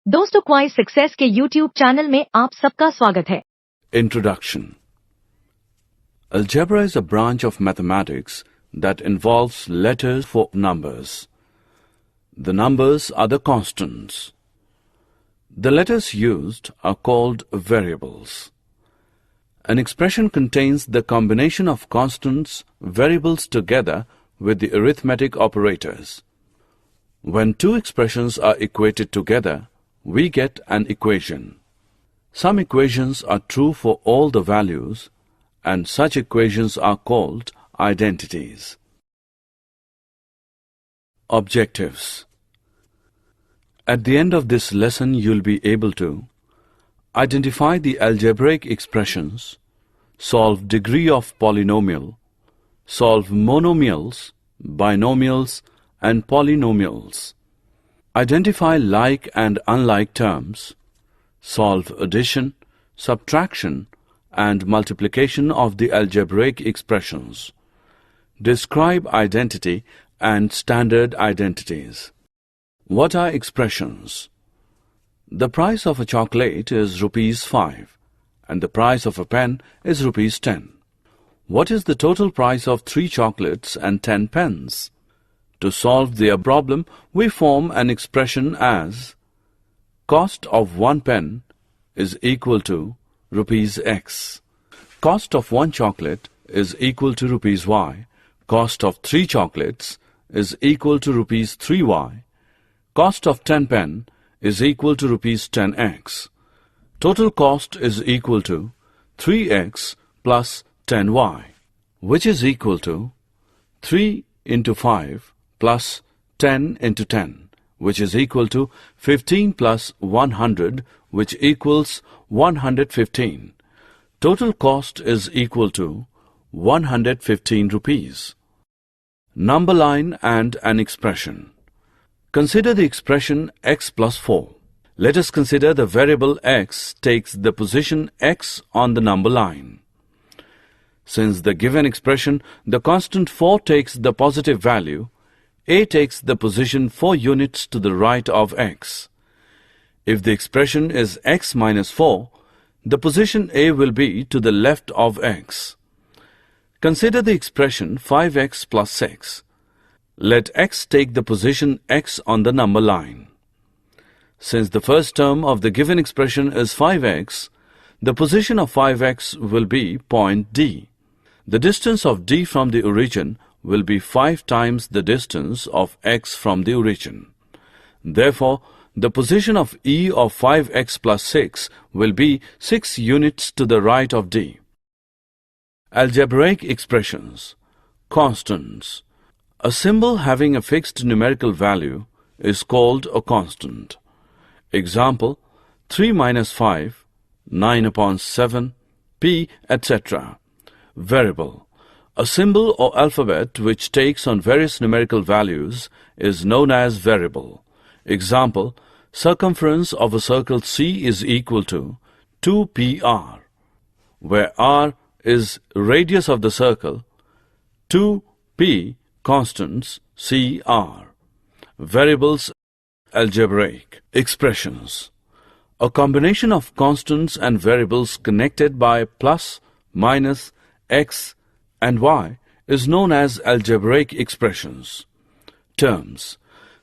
दोस्तों क्वाइज सक्सेस के YouTube channel में आप सबका स्वागत है। Introduction. Algebra is a branch of mathematics that involves letters for numbers. The numbers are the constants. The letters used are called variables. An expression contains the combination of constants, variables together with the arithmetic operators. When two expressions are equated together, we get an equation. Some equations are true for all the values, and such equations are called identities. Objectives. At the end of this lesson, you'll be able to identify the algebraic expressions, solve degree of polynomial, solve monomials, binomials, and polynomials. Identify like and unlike terms, solve addition, subtraction, and multiplication of the algebraic expressions. Describe identity and standard identities. What are expressions? The price of a chocolate is ₹5 and the price of a pen is ₹10. What is the total price of 3 chocolates and 10 pens? To solve the problem, we form an expression as cost of 1 pen is equal to ₹X. Cost of 1 chocolate is equal to ₹Y. Cost of 3 chocolates is equal to ₹3Y. Cost of 10 pen is equal to ₹10X. Total cost is equal to 3X plus 10Y, which is equal to 3 into 5 plus 10 into 10, which is equal to 15 plus 100, which equals 115. Total cost is equal to 115 rupees. Number line and an expression. Consider the expression x plus 4. Let us consider the variable x takes the position x on the number line. Since the given expression, the constant 4 takes the positive value, a takes the position 4 units to the right of x. If the expression is x minus 4, the position a will be to the left of x. Consider the expression 5x plus 6. Let x take the position x on the number line. Since the first term of the given expression is 5x, the position of 5x will be point D. The distance of D from the origin will be 5 times the distance of x from the origin. Therefore, the position of E of 5x plus 6 will be 6 units to the right of D. Algebraic expressions. Constants. A symbol having a fixed numerical value is called a constant. Example, 3 minus 5, 9 upon 7, p, etc. Variable. A symbol or alphabet which takes on various numerical values is known as variable. Example, circumference of a circle C is equal to 2pr, where r is radius of the circle, 2p constants, cr. Variables. Algebraic expressions. A combination of constants and variables connected by plus, minus, x, and y is known as algebraic expressions. Terms.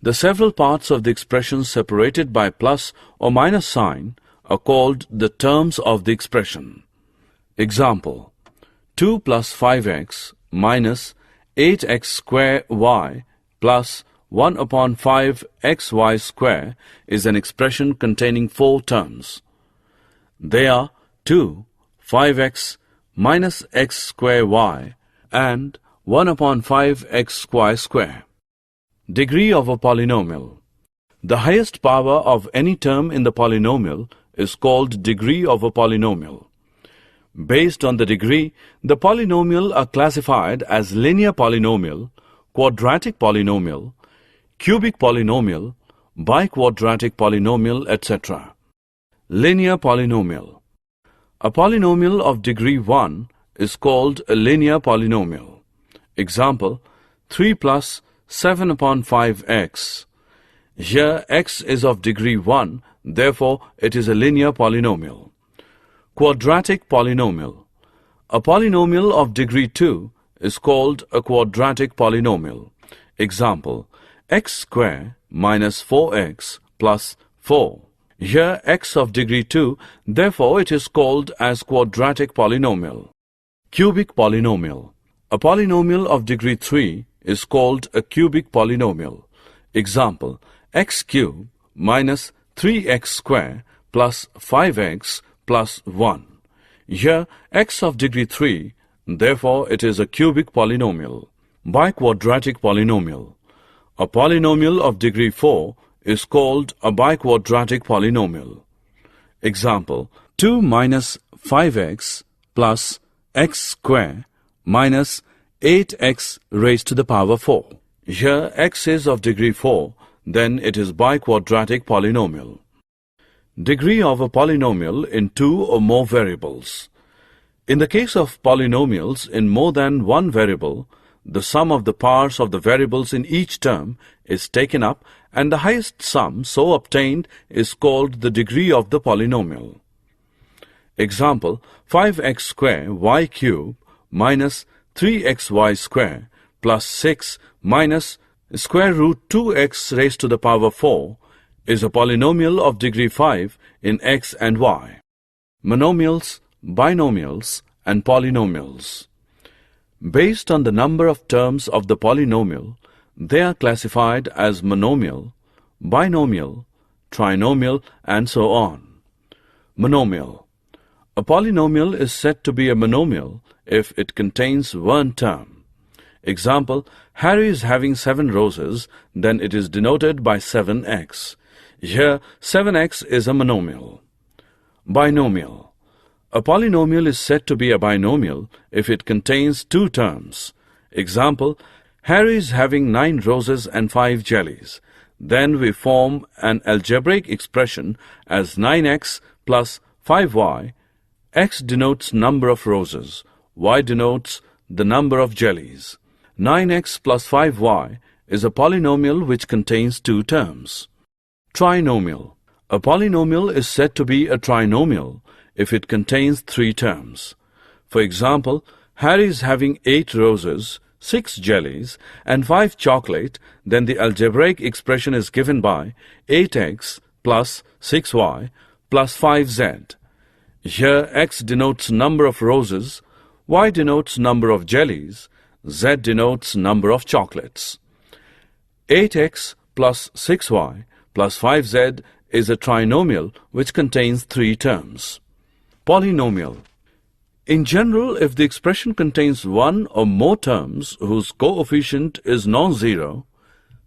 The several parts of the expression separated by plus or minus sign are called the terms of the expression. Example, 2 plus 5x minus 8x square y plus 1 upon 5xy square is an expression containing 4 terms. They are 2, 5x minus x square y and 1 upon 5xy square. Degree of a polynomial. The highest power of any term in the polynomial is called degree of a polynomial. Based on the degree, the polynomial are classified as linear polynomial, quadratic polynomial, cubic polynomial, biquadratic polynomial, etc. Linear polynomial. A polynomial of degree 1 is called a linear polynomial. Example, 3 plus 7 upon 5x Here x is of degree 1, therefore it is a linear polynomial. Quadratic polynomial. A polynomial of degree 2 is called a quadratic polynomial. Example, x square minus 4x plus 4. Here x of degree 2, therefore it is called as quadratic polynomial. Cubic polynomial. A polynomial of degree 3 is called a cubic polynomial. Example, x cubed minus 3x square plus 5x plus 1. Here x of degree 3, therefore it is a cubic polynomial. Biquadratic polynomial. A polynomial of degree 4 is called a biquadratic polynomial. Example, 2 minus 5x plus x square minus 8x raised to the power 4. Here x is of degree 4, then it is biquadratic polynomial. Degree of a polynomial in 2 or more variables. In the case of polynomials in more than one variable, the sum of the powers of the variables in each term is taken up and the highest sum so obtained is called the degree of the polynomial. Example, 5x square y cube minus 3xy square plus 6 minus square root 2x raised to the power 4 is a polynomial of degree 5 in x and y. Monomials, binomials, and polynomials. Based on the number of terms of the polynomial, they are classified as monomial, binomial, trinomial, and so on. Monomial. A polynomial is said to be a monomial if it contains one term. Example, Harry is having 7 roses, then it is denoted by 7x. Here, 7x is a monomial. Binomial. A polynomial is said to be a binomial if it contains 2 terms. Example, Harry is having 9 roses and 5 jellies. Then we form an algebraic expression as 9x plus 5y. X denotes number of roses, y denotes the number of jellies. 9x plus 5y is a polynomial which contains 2 terms. Trinomial. A polynomial is said to be a trinomial if it contains 3 terms. For example, Harry is having 8 roses, 6 jellies, and 5 chocolate, then the algebraic expression is given by 8x plus 6y plus 5z. Here x denotes number of roses, y denotes number of jellies, z denotes number of chocolates. 8x plus 6y plus 5z is a trinomial which contains 3 terms. Polynomial. In general, if the expression contains 1 or more terms whose coefficient is non-zero,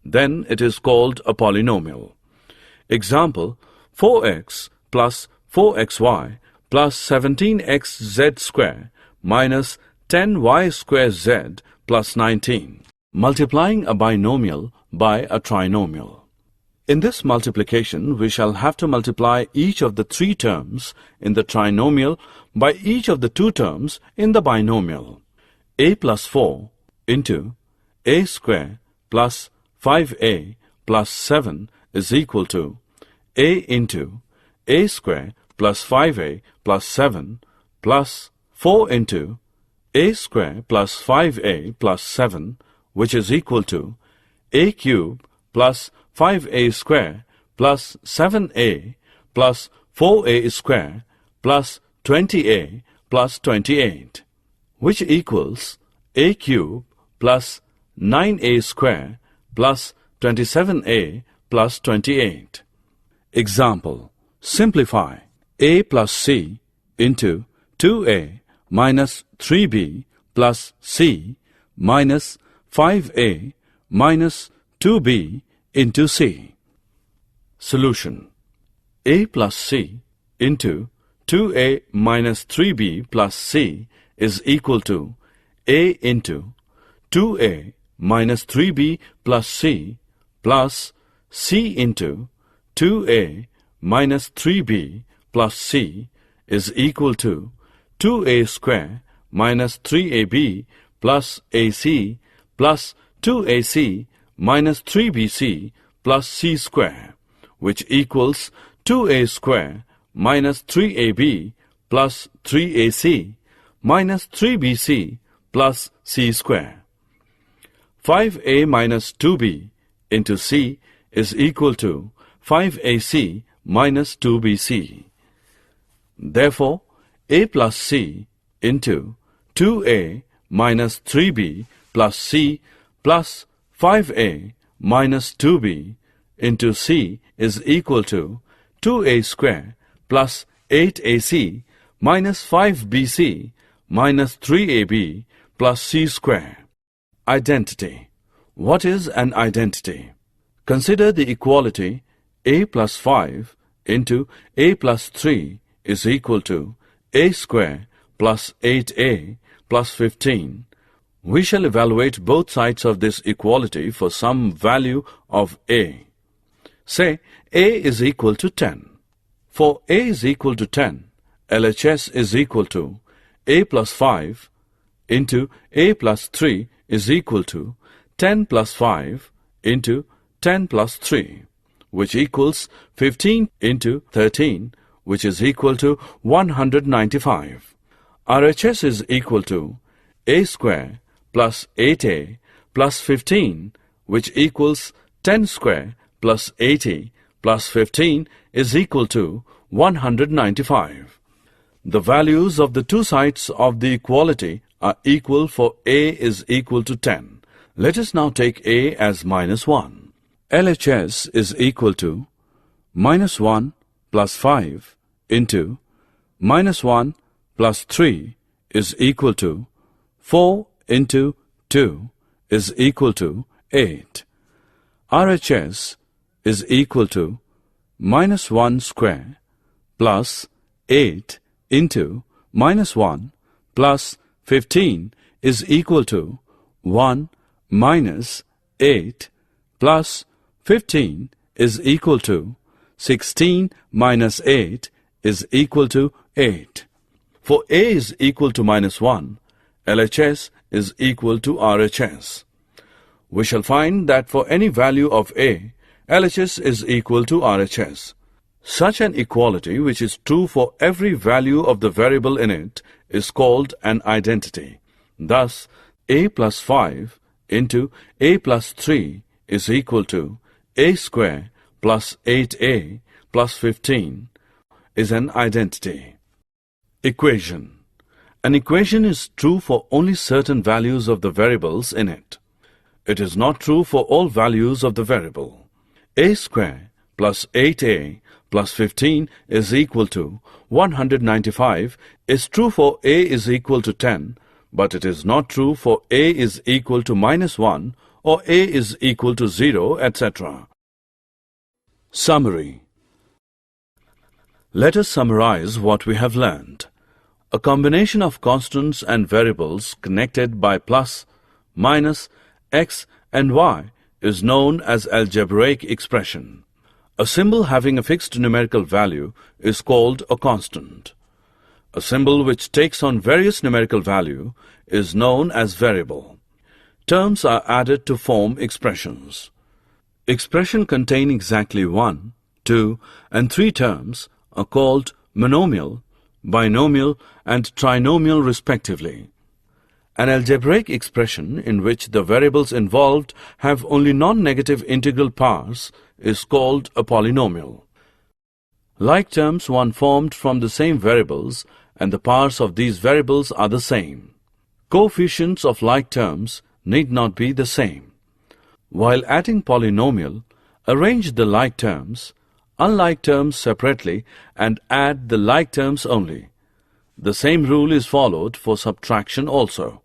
then it is called a polynomial. Example, 4x plus 4xy plus 17xz square minus 10y square z plus 19. Multiplying a binomial by a trinomial. In this multiplication, we shall have to multiply each of the 3 terms in the trinomial by each of the 2 terms in the binomial. A plus 4 into a square plus 5a plus 7 is equal to a into a square plus 5a plus 7 plus 4 into a square plus 5a plus 7, which is equal to a cube plus 5a square plus 7a plus 4a square plus 20a plus 28, which equals a cube plus 9a square plus 27a plus 28. Example, simplify a plus c into 2a minus 3b plus c minus 5a minus 2b into c. Solution. A plus c into 2a minus 3b plus c is equal to a into 2a minus 3b plus c plus c into 2a minus 3b plus c is equal to 2a square minus 3ab plus ac plus 2ac minus 3bc plus c square, which equals 2a square minus 3ab plus 3ac minus 3bc plus c square. 5a minus 2b into c is equal to 5ac minus 2bc. Therefore, a plus c into 2a minus 3b plus c plus 5a minus 2b into c is equal to 2a square plus 8ac minus 5bc minus 3ab plus c square. Identity. What is an identity? Consider the equality a plus 5 into a plus 3 is equal to a square plus 8a plus 15. We shall evaluate both sides of this equality for some value of a. Say a is equal to 10. For a is equal to 10, LHS is equal to a plus 5 into a plus 3 is equal to 10 plus 5 into 10 plus 3, which equals 15 into 13, which is equal to 195. RHS is equal to a square plus 8a plus 15, which equals 10 square plus 80 plus 15 is equal to 195. The values of the two sides of the equality are equal for a is equal to 10. Let us now take a as minus 1. LHS is equal to minus 1 plus 5 into minus 1 plus 3 is equal to 4 into 2 is equal to 8. RHS is equal to minus 1 square plus 8 into minus 1 plus 15 is equal to 1 minus 8 plus 15 is equal to 16 minus 8 is equal to 8. For a is equal to minus 1, LHS is equal to RHS. We shall find that for any value of a, LHS is equal to RHS. Such an equality, which is true for every value of the variable in it, is called an identity. Thus, a plus 5 into a plus 3 is equal to a square plus 8a plus 15 is an identity. Equation. An equation is true for only certain values of the variables in it. It is not true for all values of the variable. A square plus 8a plus 15 is equal to 195 is true for a is equal to 10, but it is not true for a is equal to minus 1 or a is equal to 0, etc. Summary. Let us summarize what we have learned. A combination of constants and variables connected by plus, minus, x and y is known as algebraic expression. A symbol having a fixed numerical value is called a constant. A symbol which takes on various numerical value is known as variable. Terms are added to form expressions. Expressions containing exactly 1, 2, and 3 terms are called monomial, binomial, and trinomial respectively. An algebraic expression in which the variables involved have only non-negative integral powers is called a polynomial. Like terms one formed from the same variables and the powers of these variables are the same. Coefficients of like terms need not be the same. While adding polynomial, arrange the like terms, unlike terms separately and add the like terms only. The same rule is followed for subtraction also.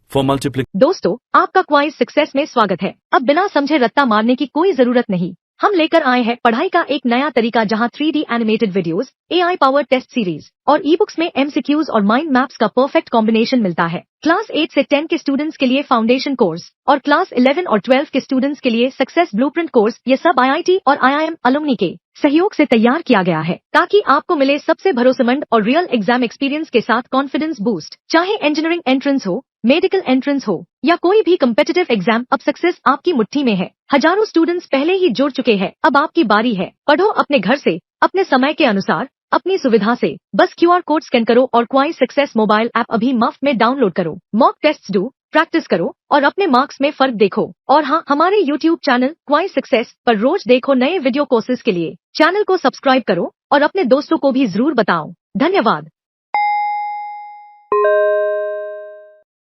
For multiplication. दोस्तों, आपका क्वाइज success में स्वागत है। अब बिना समझे रट्टा मारने की कोई जरूरत नहीं। हम लेकर आए हैं पढ़ाई का एक नया तरीका जहां 3D animated videos, AI powered test series और ई बुक्स में MCQs और माइंड मैप्स का परफेक्ट कॉम्बिनेशन मिलता है। क्लास 8 से 10 के स्टूडेंट्स के लिए फाउंडेशन कोर्स और क्लास 11 और 12 के स्टूडेंट्स के लिए सक्सेस ब्लूप्रिंट कोर्स, ये सब IIT और IIM अलुमनी के सहयोग से तैयार किया गया है ताकि आपको मिले सबसे भरोसेमंद और रियल एग्जाम एक्सपीरियंस के साथ कॉन्फिडेंस बूस्ट। चाहे इंजीनियरिंग एंट्रेंस हो, मेडिकल एंट्रेंस हो या कोई भी कम्पिटिटिव एग्जाम, अब सक्सेस आपकी मुट्ठी में है। हजारों स्टूडेंट्स पहले ही जुड़ चुके हैं, अब आपकी बारी है। पढ़ो अपने घर से, अपने समय के अनुसार, अपनी सुविधा से। बस QR कोड स्कैन करो और क्वाइज सक्सेस मोबाइल ऐप अभी मुफ्त में डाउनलोड करो। मॉक टेस्ट्स दो, प्रैक्टिस करो और अपने मार्क्स में फर्क देखो। और हाँ, हमारे YouTube चैनल क्वाइज सक्सेस पर रोज देखो नए वीडियो कोर्सेज के लिए। चैनल को सब्सक्राइब करो और अपने दोस्तों को भी जरूर बताओ। धन्यवाद।